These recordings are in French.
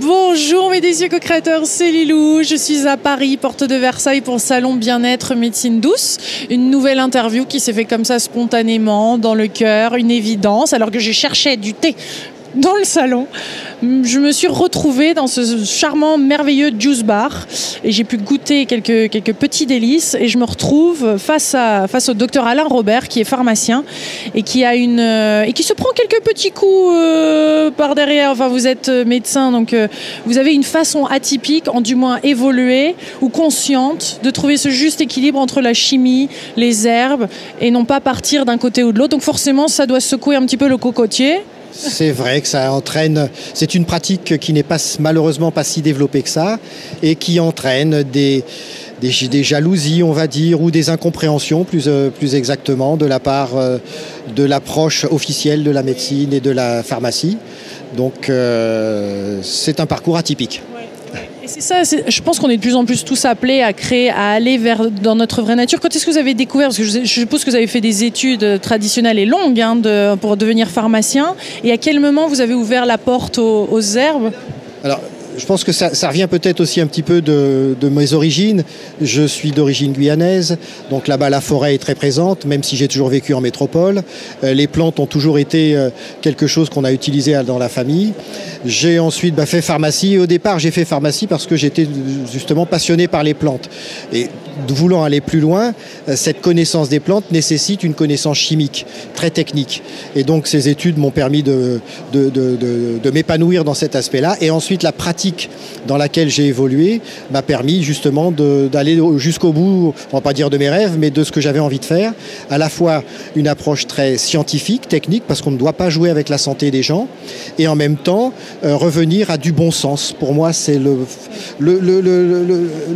Bonjour mes délicieux co-créateurs, c'est Lilou. Je suis à Paris, porte de Versailles pour Salon Bien-être Médecine Douce. Une nouvelle interview qui s'est fait comme ça spontanément, dans le cœur, une évidence, alors que je cherchais du thé dans le salon. Je me suis retrouvée dans ce charmant, merveilleux juice bar et j'ai pu goûter quelques petits délices et je me retrouve face au docteur Alain Robert qui est pharmacien et qui se prend quelques petits coups par derrière. Enfin, vous êtes médecin, donc vous avez une façon atypique, en du moins évoluée ou consciente, de trouver ce juste équilibre entre la chimie, les herbes et non pas partir d'un côté ou de l'autre. Donc forcément, ça doit secouer un petit peu le cocotier. C'est vrai que ça entraîne, c'est une pratique qui n'est pas malheureusement pas si développée que ça et qui entraîne des jalousies, on va dire, ou des incompréhensions plus exactement de la part de l'approche officielle de la médecine et de la pharmacie. Donc c'est un parcours atypique. Et c'est ça, je pense qu'on est de plus en plus tous appelés à créer, à aller dans notre vraie nature. Quand est-ce que vous avez découvert, parce que je suppose que vous avez fait des études traditionnelles et longues pour devenir pharmacien, et à quel moment vous avez ouvert la porte aux herbes ? Alors, je pense que ça revient peut-être aussi un petit peu de mes origines. Je suis d'origine guyanaise, donc là-bas la forêt est très présente, même si j'ai toujours vécu en métropole. Les plantes ont toujours été quelque chose qu'on a utilisé dans la famille. J'ai ensuite fait pharmacie. Au départ, j'ai fait pharmacie parce que j'étais justement passionné par les plantes. Et voulant aller plus loin, cette connaissance des plantes nécessite une connaissance chimique, très technique. Et donc ces études m'ont permis de m'épanouir dans cet aspect-là. Et ensuite, la pratique dans laquelle j'ai évolué m'a permis justement d'aller jusqu'au bout, on va pas dire de mes rêves, mais de ce que j'avais envie de faire. À la fois une approche très scientifique, technique, parce qu'on ne doit pas jouer avec la santé des gens, et en même temps revenir à du bon sens. Pour moi, c'est le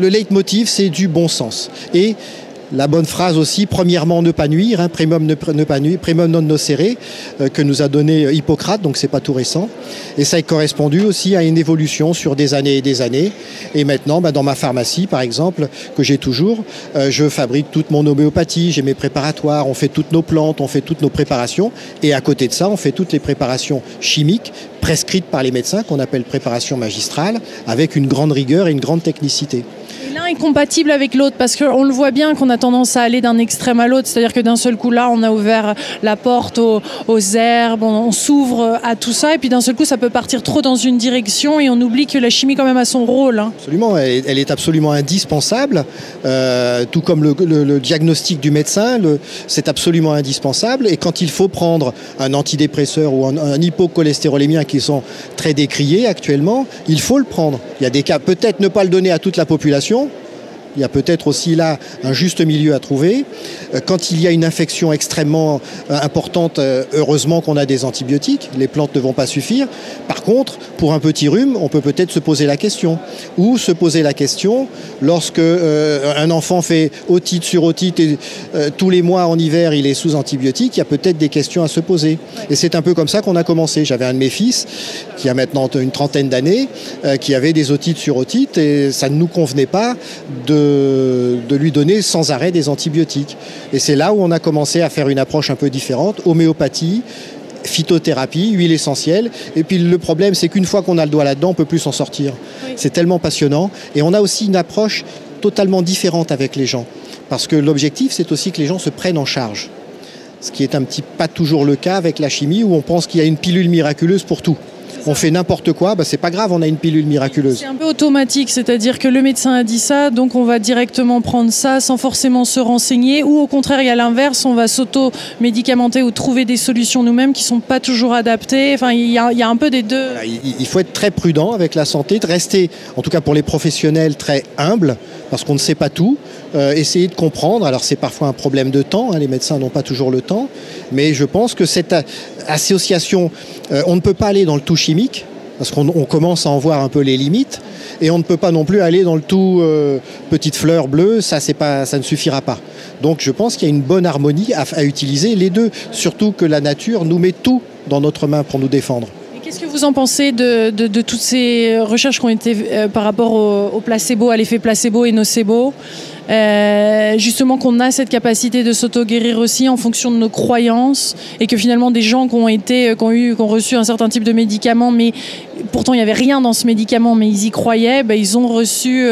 leitmotiv, c'est du bon sens. Et la bonne phrase aussi, premièrement ne pas nuire, primum ne pas nuire, primum non nocere, que nous a donné Hippocrate, donc c'est pas tout récent. Et ça a correspondu aussi à une évolution sur des années et des années. Et maintenant, dans ma pharmacie, par exemple, que j'ai toujours, je fabrique toute mon homéopathie, j'ai mes préparatoires, on fait toutes nos plantes, on fait toutes nos préparations. Et à côté de ça, on fait toutes les préparations chimiques prescrites par les médecins, qu'on appelle préparation magistrale, avec une grande rigueur et une grande technicité. L'un est compatible avec l'autre parce qu'on le voit bien qu'on a tendance à aller d'un extrême à l'autre, c'est-à-dire que d'un seul coup là on a ouvert la porte aux herbes, on s'ouvre à tout ça et puis d'un seul coup ça peut partir trop dans une direction et on oublie que la chimie quand même a son rôle. Absolument, elle est absolument indispensable, tout comme le diagnostic du médecin, c'est absolument indispensable et quand il faut prendre un antidépresseur ou un hypocholestérolémien qui sont très décriés actuellement, il faut le prendre. Il y a des cas, peut-être ne pas le donner à toute la population. Il y a peut-être aussi là un juste milieu à trouver. Quand il y a une infection extrêmement importante, heureusement qu'on a des antibiotiques, les plantes ne vont pas suffire. Par contre, pour un petit rhume, on peut peut-être se poser la question. Ou se poser la question lorsque un enfant fait otite sur otite et tous les mois en hiver il est sous antibiotiques, il y a peut-être des questions à se poser. Et c'est un peu comme ça qu'on a commencé. J'avais un de mes fils qui a maintenant une trentaine d'années, qui avait des otites sur otite et ça ne nous convenait pas de lui donner sans arrêt des antibiotiques. Et c'est là où on a commencé à faire une approche un peu différente, homéopathie, phytothérapie, huile essentielle. Et puis le problème, c'est qu'une fois qu'on a le doigt là-dedans, on ne peut plus s'en sortir. Oui. C'est tellement passionnant. Et on a aussi une approche totalement différente avec les gens. Parce que l'objectif, c'est aussi que les gens se prennent en charge. Ce qui est pas toujours le cas avec la chimie, où on pense qu'il y a une pilule miraculeuse pour tout. On fait n'importe quoi, c'est pas grave, on a une pilule miraculeuse. C'est un peu automatique, c'est-à-dire que le médecin a dit ça, donc on va directement prendre ça sans forcément se renseigner, ou au contraire, il y a l'inverse, on va s'auto-médicamenter ou trouver des solutions nous-mêmes qui sont pas toujours adaptées. Enfin, il y a un peu des deux. Voilà, il faut être très prudent avec la santé, de rester, en tout cas pour les professionnels, très humble, parce qu'on ne sait pas tout. Essayer de comprendre, alors c'est parfois un problème de temps, les médecins n'ont pas toujours le temps, mais je pense que cette association, on ne peut pas aller dans le tout chimique, parce qu'on commence à en voir un peu les limites, et on ne peut pas non plus aller dans le tout petite fleur bleue, ça ne suffira pas. Donc je pense qu'il y a une bonne harmonie à utiliser les deux, surtout que la nature nous met tout dans notre main pour nous défendre. Qu'est-ce que vous en pensez de toutes ces recherches qui ont été par rapport au placebo, à l'effet placebo et nocebo, justement qu'on a cette capacité de s'auto-guérir aussi en fonction de nos croyances et que finalement des gens qui ont reçu un certain type de médicaments mais pourtant il n'y avait rien dans ce médicament, mais ils y croyaient, ils ont reçu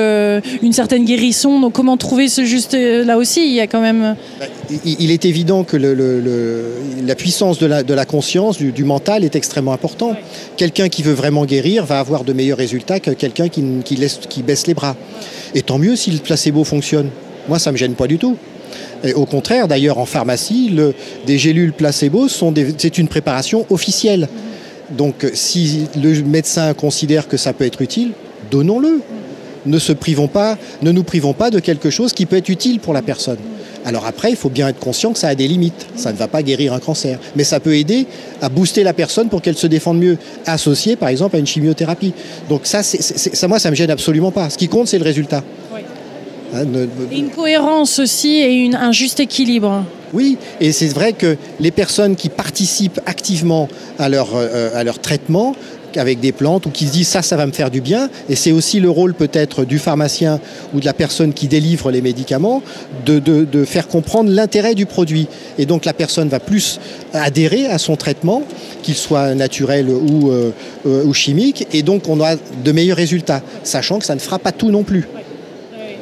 une certaine guérison. Donc comment trouver ce juste là aussi, il y a quand même... Il est évident que la puissance de la conscience, du mental est extrêmement importante. Quelqu'un qui veut vraiment guérir va avoir de meilleurs résultats que quelqu'un qui baisse les bras. Et tant mieux si le placebo fonctionne. Moi, ça ne me gêne pas du tout. Et au contraire, d'ailleurs, en pharmacie, des gélules placebo, c'est une préparation officielle. Donc, si le médecin considère que ça peut être utile, donnons-le. Ne nous privons pas de quelque chose qui peut être utile pour la personne. Alors après, il faut bien être conscient que ça a des limites. Ça ne va pas guérir un cancer. Mais ça peut aider à booster la personne pour qu'elle se défende mieux, associée par exemple à une chimiothérapie. Donc ça, moi, ça ne me gêne absolument pas. Ce qui compte, c'est le résultat. Oui. Et une cohérence aussi et un juste équilibre. Oui, et c'est vrai que les personnes qui participent activement à leur traitement, avec des plantes, ou qui se disent ça va me faire du bien, et c'est aussi le rôle peut-être du pharmacien ou de la personne qui délivre les médicaments de faire comprendre l'intérêt du produit. Et donc la personne va plus adhérer à son traitement, qu'il soit naturel ou chimique, et donc on a de meilleurs résultats, sachant que ça ne fera pas tout non plus.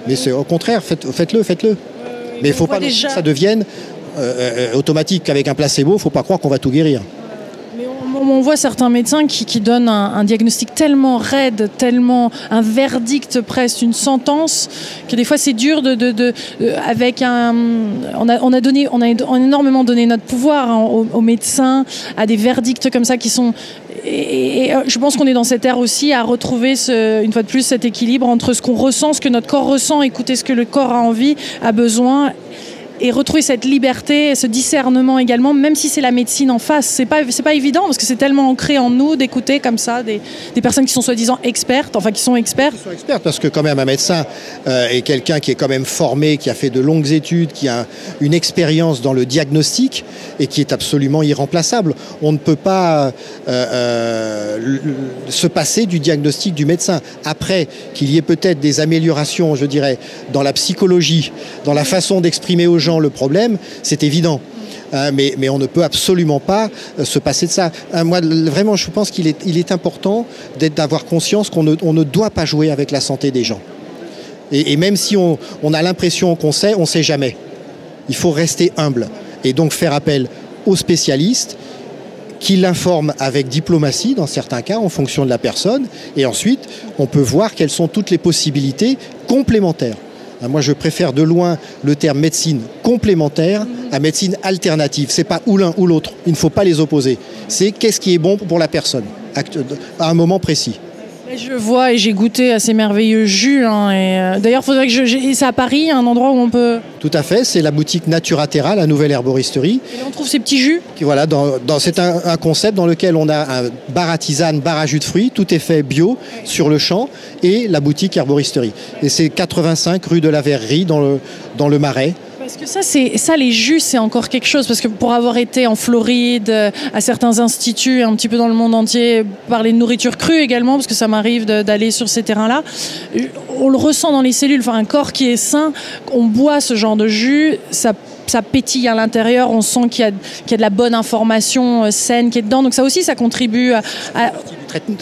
Mais c'est au contraire, faites-le. Mais il ne faut pas que ça devienne automatique avec un placebo, il ne faut pas croire qu'on va tout guérir. On voit certains médecins qui donnent un diagnostic tellement raide, tellement un verdict presque, une sentence, que des fois c'est dur avec un... On a énormément donné notre pouvoir aux médecins, à des verdicts comme ça qui sont... Et je pense qu'on est dans cette ère aussi à retrouver une fois de plus cet équilibre entre ce qu'on ressent, ce que notre corps ressent, écouter ce que le corps a envie, a besoin, et retrouver cette liberté, ce discernement également, même si c'est la médecine en face. C'est pas évident parce que c'est tellement ancré en nous d'écouter comme ça des personnes qui sont soi-disant expertes, enfin qui sont expertes. Ils sont expertes parce que quand même un médecin est quelqu'un qui est quand même formé, qui a fait de longues études, qui a une expérience dans le diagnostic et qui est absolument irremplaçable. On ne peut pas se passer du diagnostic du médecin. Après, qu'il y ait peut-être des améliorations, je dirais, dans la psychologie, dans la façon d'exprimer aux gens le problème, c'est évident. Mais on ne peut absolument pas se passer de ça. Moi, vraiment, je pense qu'il est important d'avoir conscience qu'on ne doit pas jouer avec la santé des gens. Et même si on a l'impression qu'on sait, on ne sait jamais. Il faut rester humble et donc faire appel aux spécialistes qui l'informent avec diplomatie, dans certains cas, en fonction de la personne. Et ensuite, on peut voir quelles sont toutes les possibilités complémentaires. Moi, je préfère de loin le terme médecine complémentaire à médecine alternative. C'est pas ou l'un ou l'autre. Il ne faut pas les opposer. C'est qu'est-ce qui est bon pour la personne à un moment précis. Je vois et j'ai goûté à ces merveilleux jus. D'ailleurs, il faudrait que c'est à Paris, un endroit où on peut... Tout à fait, c'est la boutique Naturaterra, la nouvelle herboristerie. Et là, on trouve ces petits jus. Voilà, c'est un concept dans lequel on a un bar à tisane, bar à jus de fruits, tout est fait bio sur le champ, et la boutique herboristerie. Et c'est 85 rue de la Verrerie, dans le Marais. Parce que ça, les jus, c'est encore quelque chose. Parce que pour avoir été en Floride, à certains instituts, un petit peu dans le monde entier, parler de nourriture crue également, parce que ça m'arrive d'aller sur ces terrains-là, on le ressent dans les cellules. Enfin, un corps qui est sain, on boit ce genre de jus, ça pétille à l'intérieur, on sent qu'il y a de la bonne information saine qui est dedans. Donc ça aussi, ça contribue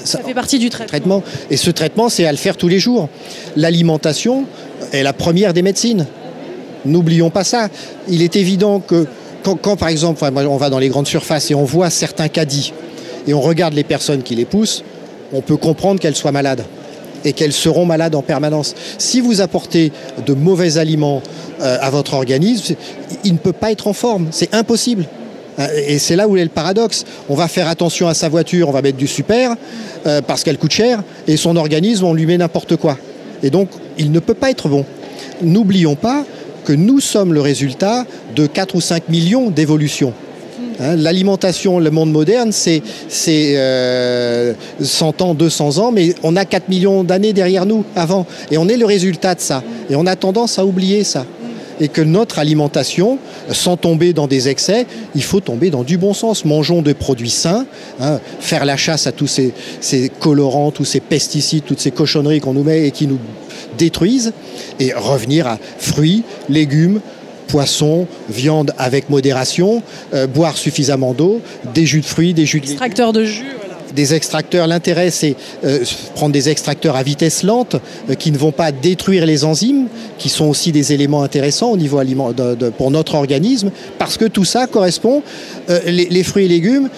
ça fait partie du traitement. Et ce traitement, c'est à le faire tous les jours. L'alimentation est la première des médecines. N'oublions pas ça. Il est évident que quand par exemple, on va dans les grandes surfaces et on voit certains caddies et on regarde les personnes qui les poussent, on peut comprendre qu'elles soient malades et qu'elles seront malades en permanence. Si vous apportez de mauvais aliments à votre organisme, il ne peut pas être en forme. C'est impossible. Et c'est là où est le paradoxe. On va faire attention à sa voiture, on va mettre du super parce qu'elle coûte cher, et son organisme, on lui met n'importe quoi. Et donc, il ne peut pas être bon. N'oublions pas que nous sommes le résultat de 4 ou 5 millions d'évolutions. L'alimentation, le monde moderne, c'est 100 ans, 200 ans, mais on a 4 millions d'années derrière nous, avant. Et on est le résultat de ça. Et on a tendance à oublier ça. Et que notre alimentation, sans tomber dans des excès, il faut tomber dans du bon sens. Mangeons des produits sains, faire la chasse à tous ces colorants, tous ces pesticides, toutes ces cochonneries qu'on nous met et qui nous détruisent, et revenir à fruits, légumes, poissons, viande avec modération, boire suffisamment d'eau, des jus de fruits, des jus de extracteurs de jus, des extracteurs. L'intérêt, c'est prendre des extracteurs à vitesse lente qui ne vont pas détruire les enzymes, qui sont aussi des éléments intéressants au niveau pour notre organisme, parce que tout ça correspond, les fruits et légumes,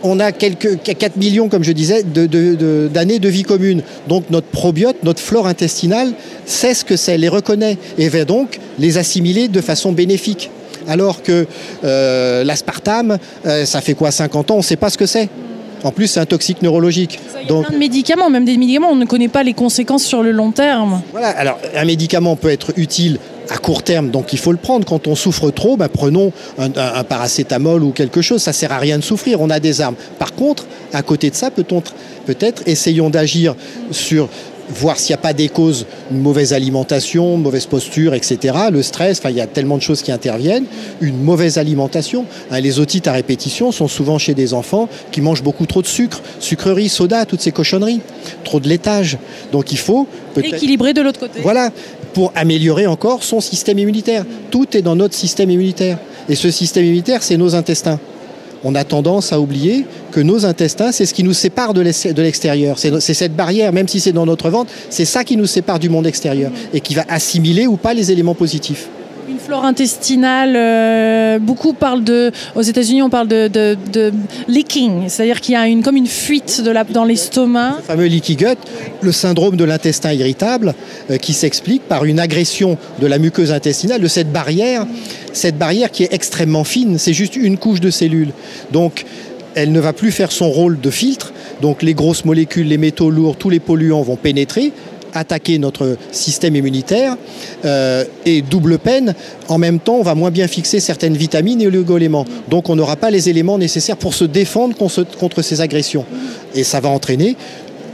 on a 4 millions, comme je disais, d'années de vie commune. Donc notre probiote, notre flore intestinale sait ce que c'est, les reconnaît et va donc les assimiler de façon bénéfique. Alors que l'aspartame, ça fait quoi, 50 ans, on ne sait pas ce que c'est. En plus, c'est un toxique neurologique. Il y a plein de médicaments, même des médicaments, on ne connaît pas les conséquences sur le long terme. Voilà, alors un médicament peut être utile à court terme, donc il faut le prendre. Quand on souffre trop, prenons un paracétamol ou quelque chose, ça ne sert à rien de souffrir, on a des armes. Par contre, à côté de ça, peut-être essayons d'agir sur voir s'il n'y a pas des causes, une mauvaise alimentation, une mauvaise posture, etc. Le stress, il y a tellement de choses qui interviennent. Une mauvaise alimentation. Les otites à répétition sont souvent chez des enfants qui mangent beaucoup trop de sucre, sucreries, soda, toutes ces cochonneries. Trop de laitage. Donc il faut peut-être équilibrer de l'autre côté. Voilà, pour améliorer encore son système immunitaire. Tout est dans notre système immunitaire. Et ce système immunitaire, c'est nos intestins. On a tendance à oublier que nos intestins, c'est ce qui nous sépare de l'extérieur. C'est cette barrière, même si c'est dans notre ventre, c'est ça qui nous sépare du monde extérieur et qui va assimiler ou pas les éléments positifs. Une flore intestinale, beaucoup parlent aux États-Unis, on parle de leaking, c'est-à-dire qu'il y a comme une fuite dans l'estomac. Le fameux leaky gut, le syndrome de l'intestin irritable, qui s'explique par une agression de la muqueuse intestinale, de cette barrière qui est extrêmement fine, c'est juste une couche de cellules. Donc, elle ne va plus faire son rôle de filtre, donc les grosses molécules, les métaux lourds, tous les polluants vont pénétrer, attaquer notre système immunitaire et double peine, en même temps on va moins bien fixer certaines vitamines et oligo-éléments. Donc on n'aura pas les éléments nécessaires pour se défendre contre ces agressions. Et ça va entraîner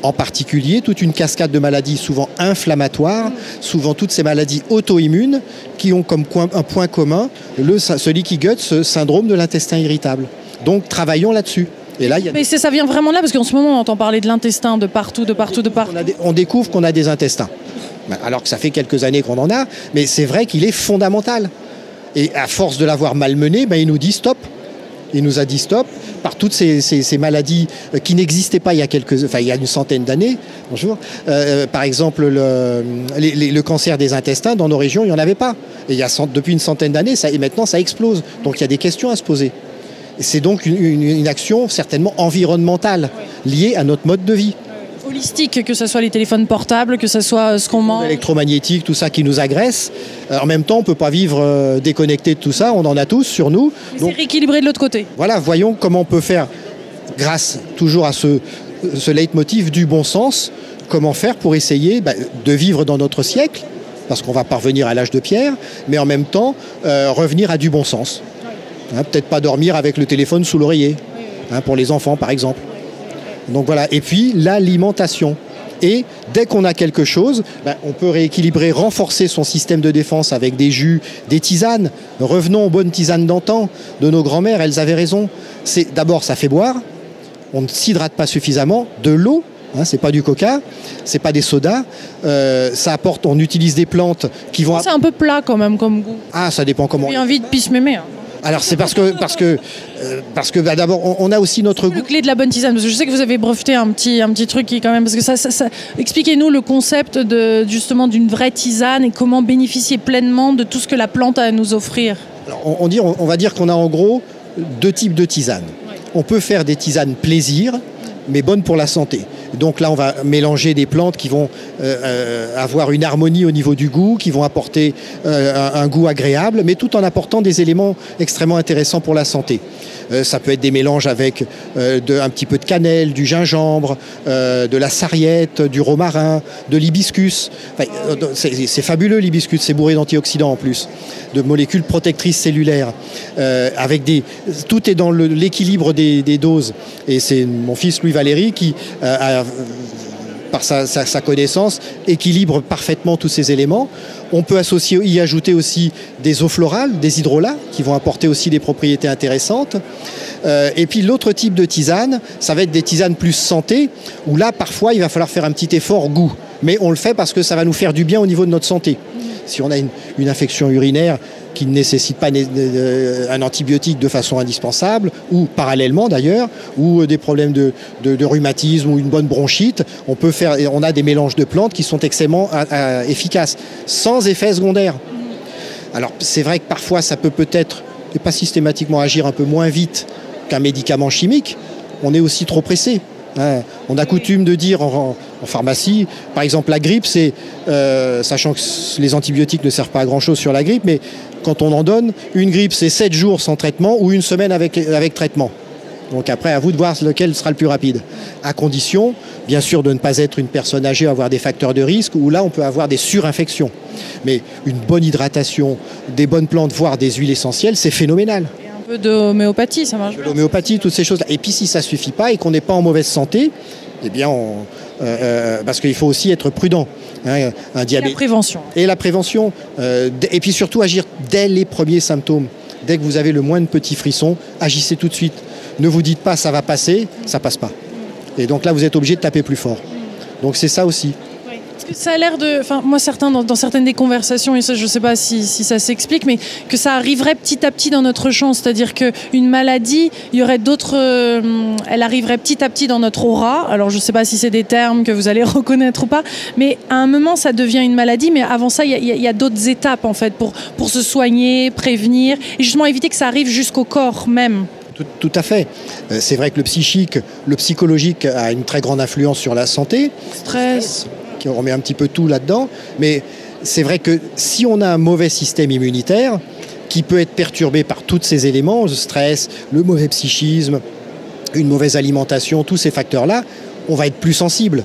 en particulier toute une cascade de maladies souvent inflammatoires, souvent toutes ces maladies auto-immunes qui ont comme un point commun ce leaky gut, ce syndrome de l'intestin irritable. Donc travaillons là-dessus. Et là, mais ça vient vraiment là, parce qu'en ce moment, on entend parler de l'intestin de partout. On découvre qu'on a des intestins. Alors que ça fait quelques années qu'on en a, mais c'est vrai qu'il est fondamental. Et à force de l'avoir malmené, il nous dit stop. Il nous a dit stop par toutes ces maladies qui n'existaient pas il y a une centaine d'années. Bonjour. Par exemple, le cancer des intestins, dans nos régions, il n'y en avait pas. Et depuis une centaine d'années, et maintenant, ça explose. Donc il y a des questions à se poser. C'est donc une action certainement environnementale liée à notre mode de vie. Holistique, que ce soit les téléphones portables, que ce soit ce qu'on mange. Électromagnétique, tout ça qui nous agresse. En même temps, on ne peut pas vivre déconnecté de tout ça, on en a tous sur nous. Donc, c'est rééquilibré de l'autre côté. Voilà, voyons comment on peut faire, grâce toujours à ce leitmotiv du bon sens, comment faire pour essayer de vivre dans notre siècle, parce qu'on va parvenir à l'âge de pierre, mais en même temps revenir à du bon sens. Peut-être pas dormir avec le téléphone sous l'oreiller, pour les enfants par exemple. Donc voilà, et puis l'alimentation. Et dès qu'on a quelque chose, on peut rééquilibrer, renforcer son système de défense avec des jus, des tisanes. Revenons aux bonnes tisanes d'antan, de nos grands-mères, elles avaient raison. D'abord, ça fait boire, on ne s'hydrate pas suffisamment, de l'eau. C'est pas du coca, c'est pas des sodas. Ça apporte, on utilise des plantes qui vont. C'est un peu plat quand même comme goût. Ah, ça dépend comment. J'ai envie de pisse-mémé. Alors c'est parce que d'abord on a aussi notre goût. Le clé de la bonne tisane, parce que je sais que vous avez breveté un petit truc qui quand même, parce que ça expliquez-nous le concept justement d'une vraie tisane et comment bénéficier pleinement de tout ce que la plante a à nous offrir. Alors, on va dire qu'on a en gros deux types de tisanes. On peut faire des tisanes plaisir, mais bonnes pour la santé. Donc là, on va mélanger des plantes qui vont avoir une harmonie au niveau du goût, qui vont apporter un goût agréable, mais tout en apportant des éléments extrêmement intéressants pour la santé. Ça peut être des mélanges avec un petit peu de cannelle, du gingembre, de la sarriette, du romarin, de l'hibiscus. Enfin, c'est fabuleux l'hibiscus, c'est bourré d'antioxydants en plus, de molécules protectrices cellulaires. Tout est dans l'équilibre des doses. Et c'est mon fils Louis Valéry qui par sa connaissance, équilibre parfaitement tous ces éléments. On peut y ajouter aussi des eaux florales, des hydrolats, qui vont apporter aussi des propriétés intéressantes. Et puis l'autre type de tisane, ça va être des tisanes plus santé, où là, parfois, il va falloir faire un petit effort goût. Mais on le fait parce que ça va nous faire du bien au niveau de notre santé. Si on a une infection urinaire qui ne nécessitent pas un antibiotique de façon indispensable, ou parallèlement d'ailleurs, ou des problèmes de rhumatisme ou une bonne bronchite, on a des mélanges de plantes qui sont extrêmement efficaces, sans effet secondaire. Alors c'est vrai que parfois ça peut-être, et pas systématiquement, agir un peu moins vite qu'un médicament chimique. On est aussi trop pressé. On a coutume de dire en pharmacie, par exemple la grippe, sachant que les antibiotiques ne servent pas à grand chose sur la grippe, mais quand on en donne, une grippe c'est 7 jours sans traitement ou une semaine avec traitement. Donc après, à vous de voir lequel sera le plus rapide. À condition, bien sûr, de ne pas être une personne âgée, avoir des facteurs de risque, où là, on peut avoir des surinfections. Mais une bonne hydratation, des bonnes plantes, voire des huiles essentielles, c'est phénoménal. Et un peu d'homéopathie, ça marche bien. L'homéopathie, toutes ces choses-là. Et puis, si ça ne suffit pas et qu'on n'est pas en mauvaise santé, eh bien, parce qu'il faut aussi être prudent. Un diabète. La prévention. Et la prévention. Et puis surtout, agir dès les premiers symptômes. Dès que vous avez le moindre petit frisson, agissez tout de suite. Ne vous dites pas ça va passer, ça passe pas. Et donc là, vous êtes obligé de taper plus fort. Donc c'est ça aussi. Parce que ça a l'air de... Enfin, moi, dans certaines des conversations, et ça, je ne sais pas si ça s'explique, mais que ça arriverait petit à petit dans notre champ. C'est-à-dire qu'une maladie, il y aurait d'autres... elle arriverait petit à petit dans notre aura. Alors, je ne sais pas si c'est des termes que vous allez reconnaître ou pas, mais à un moment, ça devient une maladie. Mais avant ça, il y a d'autres étapes, en fait, pour se soigner, prévenir, et justement éviter que ça arrive jusqu'au corps même. Tout à fait. C'est vrai que le psychique, le psychologique a une très grande influence sur la santé. Stress. Qui remet un petit peu tout là-dedans. Mais c'est vrai que si on a un mauvais système immunitaire, qui peut être perturbé par tous ces éléments, le stress, le mauvais psychisme, une mauvaise alimentation, tous ces facteurs-là, on va être plus sensible.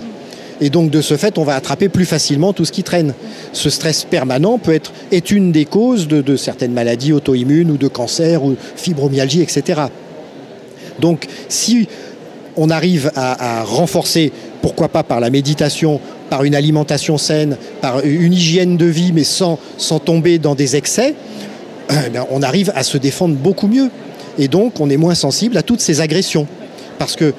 Et donc, de ce fait, on va attraper plus facilement tout ce qui traîne. Ce stress permanent est une des causes de certaines maladies auto-immunes ou de cancer ou fibromyalgie, etc. Donc, si on arrive à renforcer, pourquoi pas par la méditation, par une alimentation saine, par une hygiène de vie, mais sans tomber dans des excès, on arrive à se défendre beaucoup mieux. Et donc, on est moins sensible à toutes ces agressions. Parce que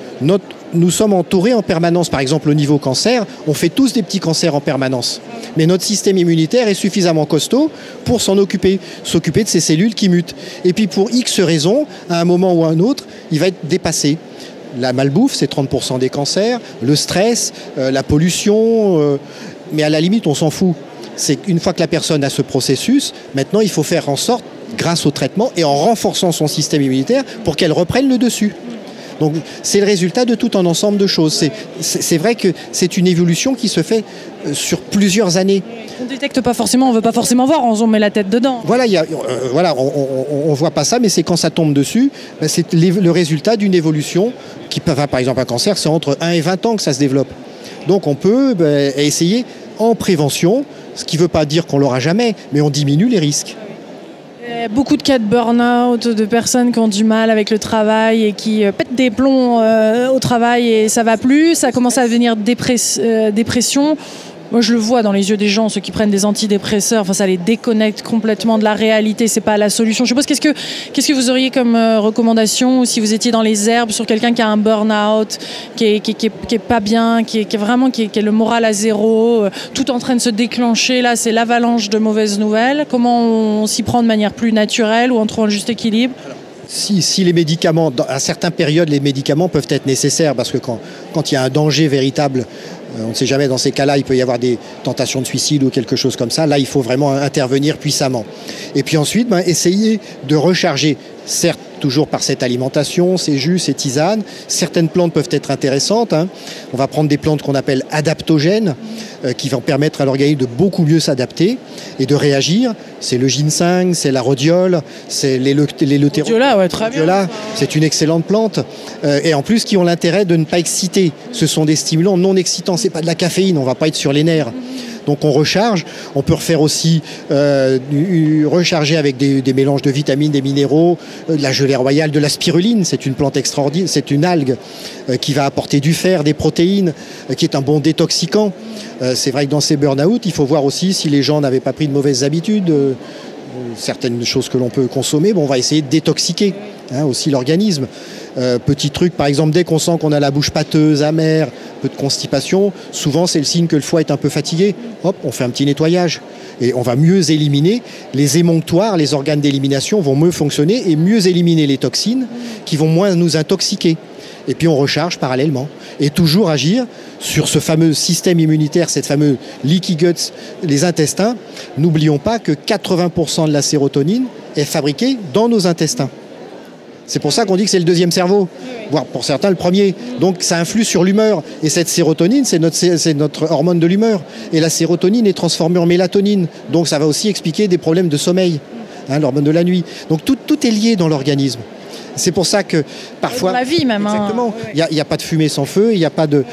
nous sommes entourés en permanence. Par exemple, au niveau cancer, on fait tous des petits cancers en permanence. Mais notre système immunitaire est suffisamment costaud pour s'occuper de ces cellules qui mutent. Et puis pour X raisons, à un moment ou à un autre, il va être dépassé. La malbouffe, c'est 30% des cancers, le stress, la pollution, mais à la limite, on s'en fout. C'est qu'une fois que la personne a ce processus, maintenant, il faut faire en sorte, grâce au traitement et en renforçant son système immunitaire, pour qu'elle reprenne le dessus. Donc c'est le résultat de tout un ensemble de choses. C'est vrai que c'est une évolution qui se fait sur plusieurs années. On ne détecte pas forcément, on ne veut pas forcément voir, on met la tête dedans. Voilà, on ne voit pas ça, mais c'est quand ça tombe dessus, c'est le résultat d'une évolution qui peut, par exemple un cancer, c'est entre 1 et 20 ans que ça se développe. Donc on peut essayer en prévention, ce qui ne veut pas dire qu'on ne l'aura jamais, mais on diminue les risques. Beaucoup de cas de burn-out, de personnes qui ont du mal avec le travail et qui pètent des plombs au travail et ça va plus, ça commence à devenir dépression. Moi, je le vois dans les yeux des gens, ceux qui prennent des antidépresseurs, enfin, ça les déconnecte complètement de la réalité, c'est pas la solution. Je suppose, qu'est-ce que vous auriez comme recommandation, ou si vous étiez dans les herbes sur quelqu'un qui a un burn-out, qui est pas bien, qui est le moral à zéro, tout en train de se déclencher, là, c'est l'avalanche de mauvaises nouvelles. Comment on s'y prend de manière plus naturelle ou en trouvant le juste équilibre ? Si les médicaments, à certaines périodes, les médicaments peuvent être nécessaires, parce que quand il y a un danger véritable, on ne sait jamais, dans ces cas-là, il peut y avoir des tentations de suicide ou quelque chose comme ça. Là, il faut vraiment intervenir puissamment. Et puis ensuite, essayer de recharger, certes, toujours par cette alimentation, ces jus, ces tisanes. Certaines plantes peuvent être intéressantes. On va prendre des plantes qu'on appelle adaptogènes, qui vont permettre à l'organisme de beaucoup mieux s'adapter et de réagir. C'est le ginseng, c'est la rhodiole, c'est l'éleutéro. Rhodiola, ouais, très bien. C'est une excellente plante. Et en plus, qui ont l'intérêt de ne pas exciter. Ce sont des stimulants non excitants. C'est pas de la caféine, on ne va pas être sur les nerfs. Donc on recharge. On peut refaire aussi recharger avec des mélanges de vitamines, des minéraux, de la gelée royale, de la spiruline. C'est une plante extraordinaire, c'est une algue qui va apporter du fer, des protéines, qui est un bon détoxicant. C'est vrai que dans ces burn-out, il faut voir aussi si les gens n'avaient pas pris de mauvaises habitudes, certaines choses que l'on peut consommer, on va essayer de détoxiquer aussi l'organisme. Petit truc, par exemple, dès qu'on sent qu'on a la bouche pâteuse, amère, peu de constipation, souvent c'est le signe que le foie est un peu fatigué. Hop, on fait un petit nettoyage. Et on va mieux éliminer les émonctoires, les organes d'élimination vont mieux fonctionner et mieux éliminer les toxines qui vont moins nous intoxiquer. Et puis on recharge parallèlement. Et toujours agir sur ce fameux système immunitaire, cette fameuse leaky guts, les intestins. N'oublions pas que 80% de la sérotonine est fabriquée dans nos intestins. C'est pour ça qu'on dit que c'est le deuxième cerveau, voire pour certains le premier. Donc ça influe sur l'humeur. Et cette sérotonine, c'est notre hormone de l'humeur. Et la sérotonine est transformée en mélatonine. Donc ça va aussi expliquer des problèmes de sommeil, l'hormone de la nuit. Donc tout est lié dans l'organisme. C'est pour ça que parfois... Dans la vie même. Exactement. Il n'y a pas de fumée sans feu, il n'y a pas de...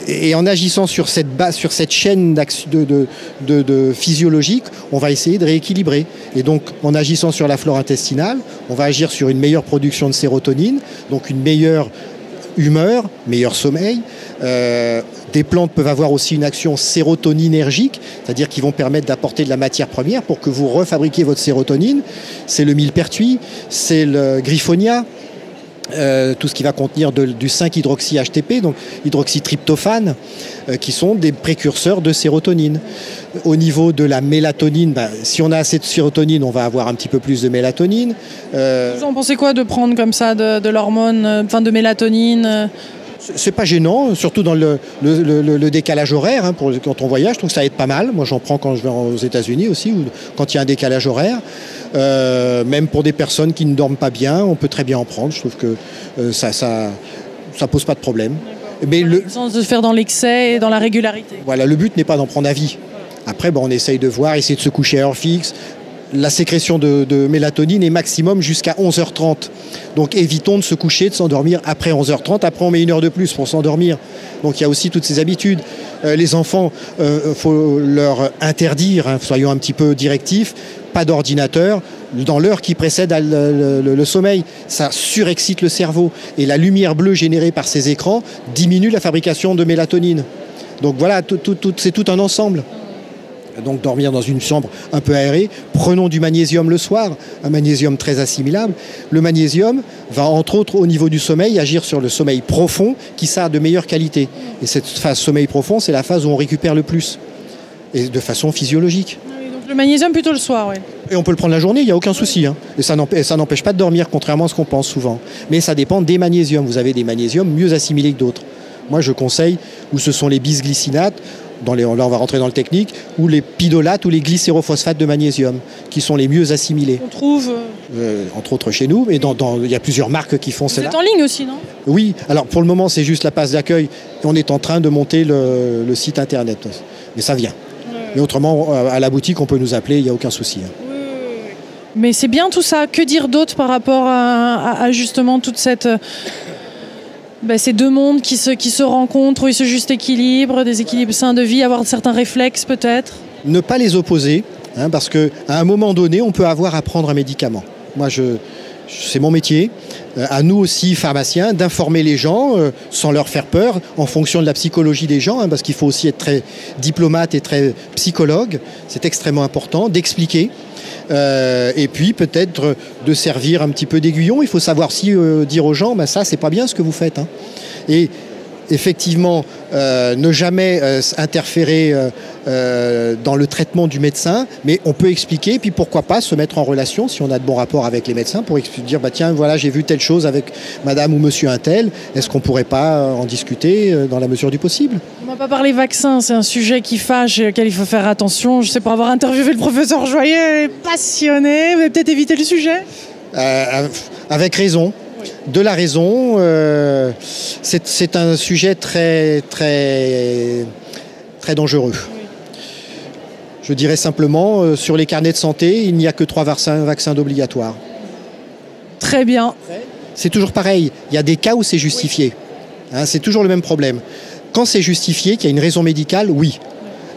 Et en agissant sur cette base, sur cette chaîne de physiologique, on va essayer de rééquilibrer. Et donc, en agissant sur la flore intestinale, on va agir sur une meilleure production de sérotonine, donc une meilleure humeur, meilleur sommeil. Des plantes peuvent avoir aussi une action sérotoninergique, c'est-à-dire qu'ils vont permettre d'apporter de la matière première pour que vous refabriquiez votre sérotonine. C'est le millepertuis, c'est le griffonia, tout ce qui va contenir du 5-hydroxy-HTP, donc hydroxytryptophane, qui sont des précurseurs de sérotonine. Au niveau de la mélatonine, si on a assez de sérotonine, on va avoir un petit peu plus de mélatonine. Vous en pensez quoi de prendre comme ça de l'hormone, de mélatonine C'est pas gênant, surtout dans le décalage horaire, quand on voyage, je trouve que ça aide pas mal. Moi j'en prends quand je vais aux États-Unis aussi, ou quand il y a un décalage horaire. Même pour des personnes qui ne dorment pas bien, on peut très bien en prendre. Je trouve que ça pose pas de problème. Mais sans se faire dans l'excès et dans la régularité. Voilà, le but n'est pas d'en prendre à vie. Après, on essaye de voir, essayer de se coucher à heure fixe. La sécrétion de mélatonine est maximum jusqu'à 11h30. Donc évitons de se coucher, de s'endormir après 11h30. Après, on met 1 heure de plus pour s'endormir. Donc il y a aussi toutes ces habitudes. Les enfants, faut leur interdire, soyons un petit peu directifs, pas d'ordinateur dans l'heure qui précède le sommeil. Ça surexcite le cerveau. Et la lumière bleue générée par ces écrans diminue la fabrication de mélatonine. Donc voilà, c'est tout un ensemble. Donc dormir dans une chambre un peu aérée. Prenons du magnésium le soir, un magnésium très assimilable. Le magnésium va entre autres au niveau du sommeil agir sur le sommeil profond qui sera de meilleure qualité. Et cette phase sommeil profond, c'est la phase où on récupère le plus et de façon physiologique. Oui, donc le magnésium plutôt le soir, oui. Et on peut le prendre la journée, il n'y a aucun souci. Et ça n'empêche pas de dormir, contrairement à ce qu'on pense souvent. Mais ça dépend des magnésiums. Vous avez des magnésiums mieux assimilés que d'autres. Moi, je conseille où ce sont les bisglycinates, là on va rentrer dans le technique, ou les pidolates ou les glycérophosphates de magnésium, qui sont les mieux assimilés. On trouve entre autres chez nous, mais il y a plusieurs marques qui font cela. Vous êtes en ligne aussi, non? Oui, alors pour le moment c'est juste la page d'accueil, et on est en train de monter le site internet. Mais ça vient. Mais autrement, à la boutique, on peut nous appeler, il n'y a aucun souci. Mais c'est bien tout ça. Que dire d'autre par rapport à justement toute cette... ces deux mondes qui se rencontrent, où il se juste équilibre, des équilibres sains de vie, avoir certains réflexes peut-être? Ne pas les opposer, parce qu'à un moment donné, on peut avoir à prendre un médicament. Moi, c'est mon métier, à nous aussi, pharmaciens, d'informer les gens sans leur faire peur, en fonction de la psychologie des gens, parce qu'il faut aussi être très diplomate et très psychologue, c'est extrêmement important, d'expliquer. Et puis peut-être de servir un petit peu d'aiguillon. Il faut savoir si dire aux gens, ça c'est pas bien ce que vous faites. Et effectivement, ne jamais interférer dans le traitement du médecin, mais on peut expliquer, puis pourquoi pas se mettre en relation, si on a de bons rapports avec les médecins, pour dire, tiens, voilà, j'ai vu telle chose avec madame ou monsieur un tel, est-ce qu'on pourrait pas en discuter dans la mesure du possible? On va pas parler vaccin, c'est un sujet qui fâche et auquel il faut faire attention. Je sais, pour avoir interviewé le professeur Joyet, passionné, vous allez peut-être éviter le sujet? Avec raison. De la raison, c'est un sujet très, très, très dangereux. Je dirais simplement, sur les carnets de santé, il n'y a que 3 vaccins d'obligatoires. Très bien. C'est toujours pareil, il y a des cas où c'est justifié. C'est toujours le même problème. Quand c'est justifié, qu'il y a une raison médicale, oui.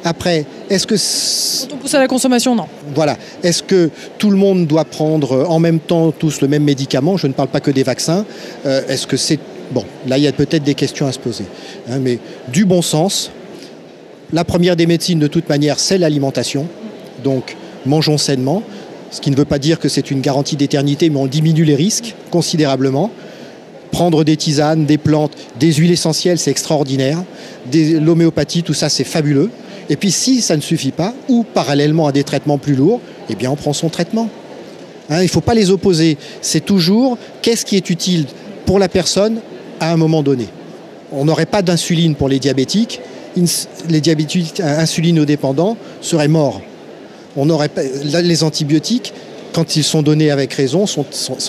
Après, est-ce que... Quand on pousse à la consommation, non. Voilà. Est-ce que tout le monde doit prendre en même temps tous le même médicament? Je ne parle pas que des vaccins. Est-ce que c'est... Bon, là, il y a peut-être des questions à se poser. Mais du bon sens, la première des médecines, de toute manière, c'est l'alimentation. Donc, mangeons sainement, ce qui ne veut pas dire que c'est une garantie d'éternité, mais on diminue les risques considérablement. Prendre des tisanes, des plantes, des huiles essentielles, c'est extraordinaire. L'homéopathie, tout ça, c'est fabuleux. Et puis, si ça ne suffit pas, ou parallèlement à des traitements plus lourds, eh bien, on prend son traitement. Hein, il ne faut pas les opposer. C'est toujours qu'est-ce qui est utile pour la personne à un moment donné. On n'aurait pas d'insuline pour les diabétiques. Les diabétiques insulinodépendants seraient morts. On n'aurait pas, les antibiotiques, quand ils sont donnés avec raison, sont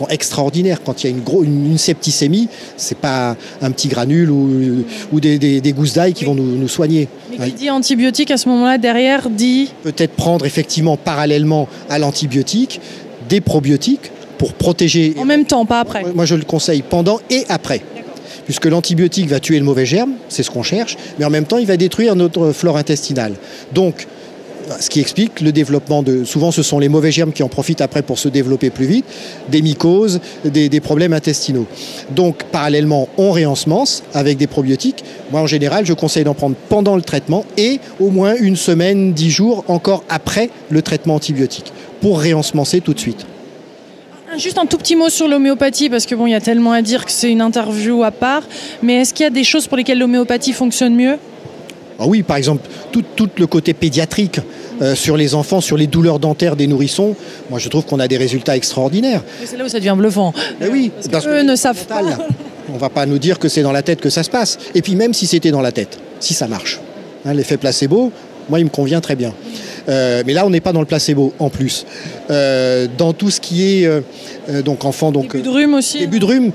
extraordinaires. Quand il y a une septicémie, ce n'est pas un petit granule ou des gousses d'ail qui vont nous soigner. Mais qui dit antibiotique à ce moment-là, derrière, dit... Peut-être prendre effectivement parallèlement à l'antibiotique des probiotiques pour protéger... En même temps, pas après. Moi, je le conseille pendant et après. Puisque l'antibiotique va tuer le mauvais germe, c'est ce qu'on cherche, mais en même temps, il va détruire notre flore intestinale. Donc, ce qui explique le développement de... Souvent, ce sont les mauvais germes qui en profitent après pour se développer plus vite, des mycoses, des problèmes intestinaux. Donc, parallèlement, on réensemence avec des probiotiques. Moi, en général, je conseille d'en prendre pendant le traitement et au moins une semaine, 10 jours, encore après le traitement antibiotique, pour réensemencer tout de suite. Juste un tout petit mot sur l'homéopathie, parce que bon, il y a tellement à dire que c'est une interview à part, mais est-ce qu'il y a des choses pour lesquelles l'homéopathie fonctionne mieux ? Ah oui, par exemple, tout le côté pédiatrique sur les enfants, sur les douleurs dentaires des nourrissons, moi je trouve qu'on a des résultats extraordinaires. Et c'est là où ça devient bluffant. Mais oui, parce qu'eux ne savent pas. On ne va pas nous dire que c'est dans la tête que ça se passe. Et puis même si c'était dans la tête, si ça marche. Hein, l'effet placebo, moi il me convient très bien. Mais là, on n'est pas dans le placebo en plus. Dans tout ce qui est donc enfant, donc début de rhume aussi. Début de rhume.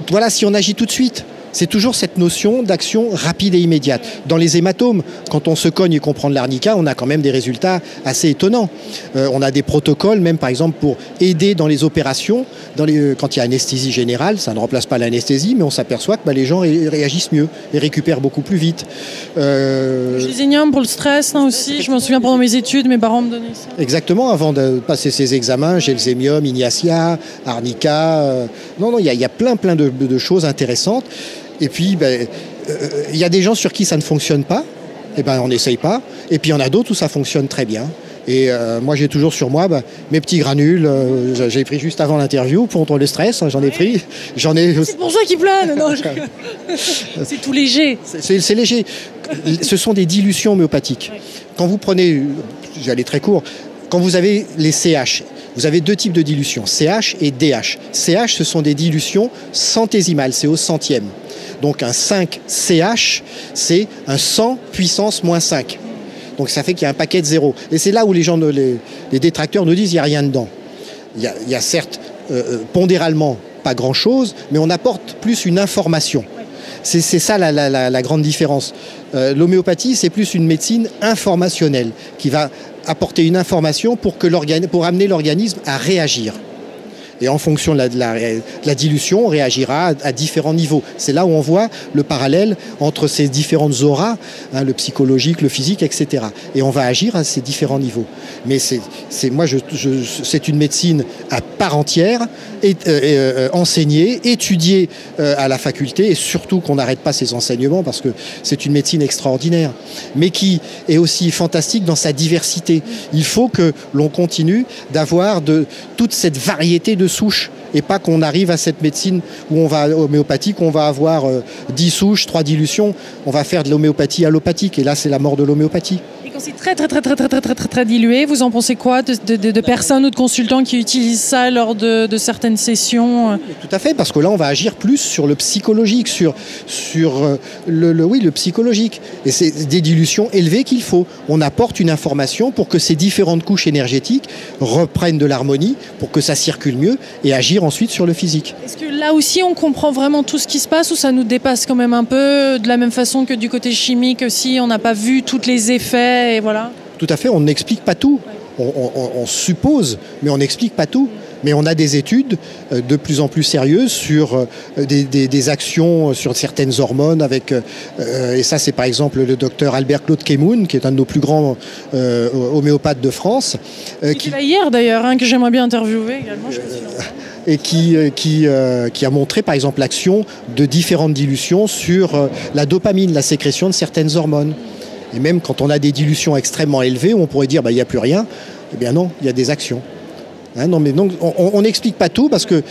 Voilà, si on agit tout de suite. C'est toujours cette notion d'action rapide et immédiate. Dans les hématomes, quand on se cogne et qu'on prend de l'arnica, on a quand même des résultats assez étonnants. On a des protocoles, même par exemple pour aider dans les opérations, quand il y a anesthésie générale, ça ne remplace pas l'anesthésie, mais on s'aperçoit que les gens réagissent mieux et récupèrent beaucoup plus vite. Gésénium pour le stress aussi, je m'en souviens pendant mes études, mes parents me donnaient ça. Exactement, avant de passer ces examens, Gelsemium, Ignacia, Arnica, il y a plein de choses intéressantes. Et puis, il y a des gens sur qui ça ne fonctionne pas, et on n'essaye pas. Et puis, il y en a d'autres où ça fonctionne très bien. Et moi, j'ai toujours sur moi mes petits granules. J'ai pris juste avant l'interview contre le stress. J'en ai pris. C'est pour ça qu'il plane. Non, c'est tout léger. C'est léger. Ce sont des dilutions homéopathiques. Quand vous prenez, j'allais très court, quand vous avez les CH, vous avez deux types de dilutions, CH et DH. CH, ce sont des dilutions centésimales, c'est au centième. Donc un 5 CH, c'est un 100 puissance moins 5. Donc ça fait qu'il y a un paquet de zéro. Et c'est là où les détracteurs nous disent qu'il n'y a rien dedans. Il y a certes, pondéralement, pas grand-chose, mais on apporte plus une information. C'est ça la grande différence. L'homéopathie, c'est plus une médecine informationnelle qui va apporter une information pour amener l'organisme à réagir. Et en fonction de la dilution, on réagira à différents niveaux. C'est là où on voit le parallèle entre ces différentes auras, le psychologique, le physique, etc. Et on va agir à ces différents niveaux. Mais c'est une médecine à part entière, enseignée, étudiée à la faculté, et surtout qu'on n'arrête pas ces enseignements parce que c'est une médecine extraordinaire, mais qui est aussi fantastique dans sa diversité. Il faut que l'on continue d'avoir toute cette variété de souches et pas qu'on arrive à cette médecine homéopathique où on va avoir 10 souches, 3 dilutions, on va faire de l'homéopathie allopathique et là c'est la mort de l'homéopathie. Et quand c'est très dilué, vous en pensez quoi de personnes ou de consultants qui utilisent ça lors de certaines sessions? Tout à fait, parce que là on va agir plus sur le psychologique, sur le psychologique. Et c'est des dilutions élevées qu'il faut. On apporte une information pour que ces différentes couches énergétiques reprennent de l'harmonie, pour que ça circule mieux et agir ensuite sur le physique. Est-ce que là aussi on comprend vraiment tout ce qui se passe ou ça nous dépasse quand même un peu de la même façon que du côté chimique aussi, on n'a pas vu tous les effets et voilà? Tout à fait, on n'explique pas tout. On suppose, mais on n'explique pas tout. Mais on a des études de plus en plus sérieuses sur des actions sur certaines hormones. Et ça, c'est par exemple le docteur Albert-Claude Kemoun, qui est un de nos plus grands homéopathes de France. Qui était là hier d'ailleurs, que j'aimerais bien interviewer également. Et qui a montré par exemple l'action de différentes dilutions sur la dopamine, la sécrétion de certaines hormones. Et même quand on a des dilutions extrêmement élevées, où on pourrait dire il n'y a plus rien, eh bien non, il y a des actions. Hein, non, mais donc, on n'explique pas tout parce que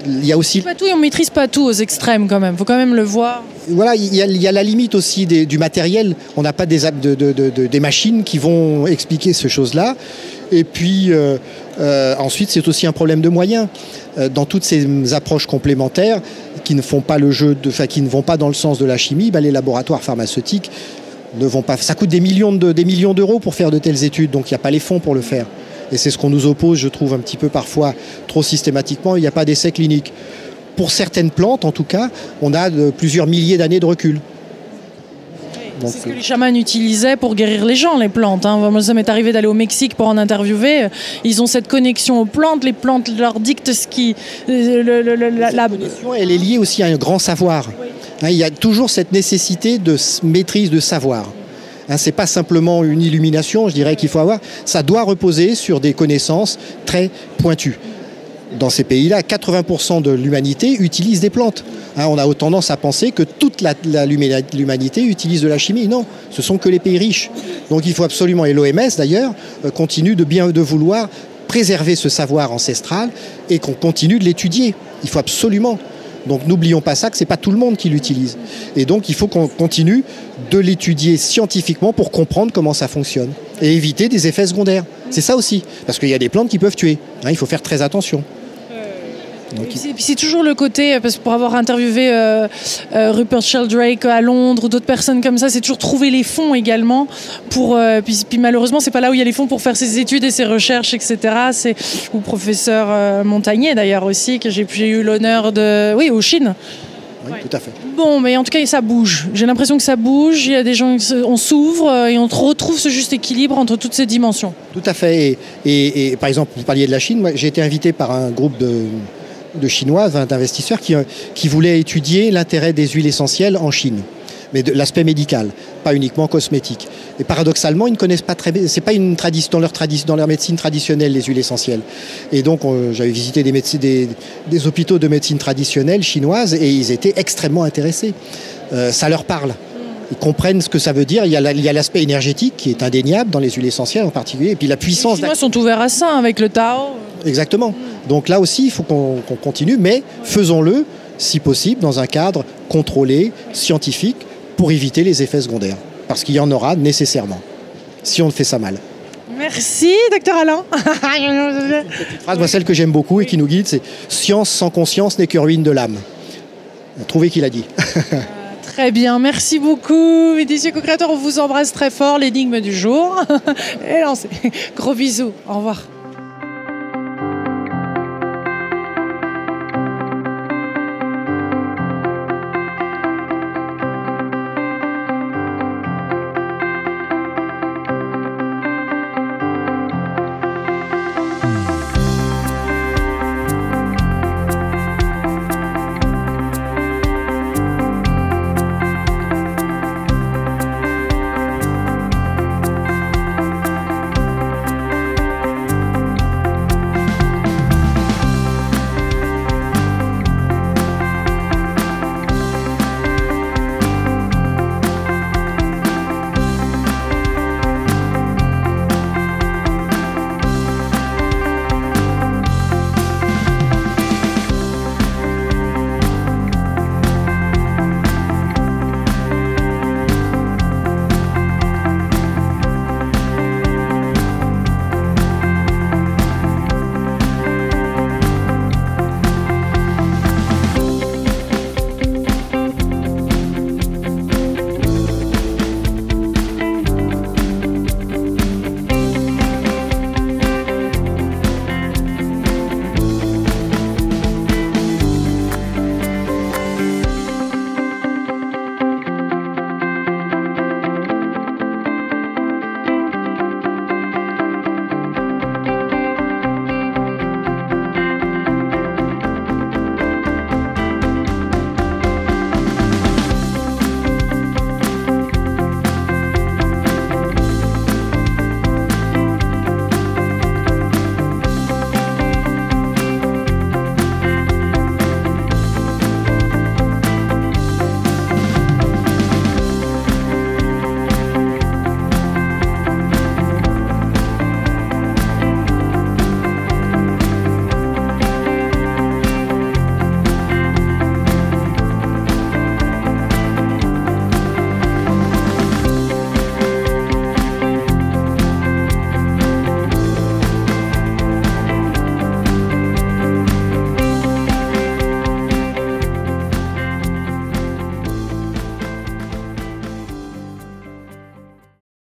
il y a aussi... Pas tout et on ne maîtrise pas tout aux extrêmes quand même, il faut quand même le voir. Voilà, il y a la limite aussi du matériel. On n'a pas des machines qui vont expliquer ces choses-là. Et puis ensuite, c'est aussi un problème de moyens. Dans toutes ces approches complémentaires qui ne font pas qui ne vont pas dans le sens de la chimie, les laboratoires pharmaceutiques ne vont pas. Ça coûte des millions d'euros pour faire de telles études, donc il n'y a pas les fonds pour le faire. Et c'est ce qu'on nous oppose, je trouve, un petit peu parfois trop systématiquement. Il n'y a pas d'essais cliniques. Pour certaines plantes, en tout cas, on a plusieurs milliers d'années de recul. C'est ce que les chamans utilisaient pour guérir les gens, les plantes. Hein. Moi, ça m'est arrivé d'aller au Mexique pour en interviewer. Ils ont cette connexion aux plantes. Les plantes leur dictent ce qui... La connexion, elle est liée aussi à un grand savoir. Oui. Hein, il y a toujours cette nécessité de maîtrise de savoir. Hein, ce n'est pas simplement une illumination, je dirais qu'il faut avoir. Ça doit reposer sur des connaissances très pointues. Dans ces pays-là, 80% de l'humanité utilise des plantes. Hein, on a tendance à penser que toute l'humanité utilise de la chimie. Non, ce sont que les pays riches. Donc il faut absolument, et l'OMS d'ailleurs, continue de vouloir préserver ce savoir ancestral et qu'on continue de l'étudier. Il faut absolument. Donc n'oublions pas ça, que ce n'est pas tout le monde qui l'utilise. Et donc il faut qu'on continue de l'étudier scientifiquement pour comprendre comment ça fonctionne et éviter des effets secondaires. C'est ça aussi, parce qu'il y a des plantes qui peuvent tuer. Hein, il faut faire très attention. C'est toujours le côté, parce que pour avoir interviewé Rupert Sheldrake à Londres ou d'autres personnes comme ça, c'est toujours trouver les fonds également. Puis malheureusement, c'est pas là où il y a les fonds pour faire ses études et ses recherches, etc. Ou professeur Montagnier d'ailleurs aussi, que j'ai eu l'honneur de... Oui, au Chine. Oui, tout à fait. Bon, mais en tout cas, ça bouge. J'ai l'impression que ça bouge. Il y a des gens, on s'ouvre et on retrouve ce juste équilibre entre toutes ces dimensions. Tout à fait. Et par exemple, vous parliez de la Chine. Moi, j'ai été invité par un groupe de Chinois, d'investisseurs qui voulaient étudier l'intérêt des huiles essentielles en Chine, mais de l'aspect médical, pas uniquement cosmétique. Et paradoxalement, ils ne connaissent pas très bien, c'est pas une tradition dans leur médecine traditionnelle, les huiles essentielles. Et donc, j'avais visité des hôpitaux de médecine traditionnelle chinoise et ils étaient extrêmement intéressés. Ça leur parle. Ils comprennent ce que ça veut dire. Il y a l'aspect énergétique qui est indéniable dans les huiles essentielles en particulier, et puis la puissance. Les Chinois sont ouverts à ça avec le Tao. Exactement. Donc là aussi, il faut qu'on continue, mais faisons-le, si possible, dans un cadre contrôlé, scientifique, pour éviter les effets secondaires. Parce qu'il y en aura nécessairement, si on fait ça mal. Merci, docteur Alain. Cette phrase, moi, celle que j'aime beaucoup et qui nous guide, c'est « Science sans conscience n'est que ruine de l'âme ». Trouvez qui l'a dit. Très bien, merci beaucoup. Médicier co-créateur, on vous embrasse très fort. L'énigme du jour est lancée. Gros bisous, au revoir.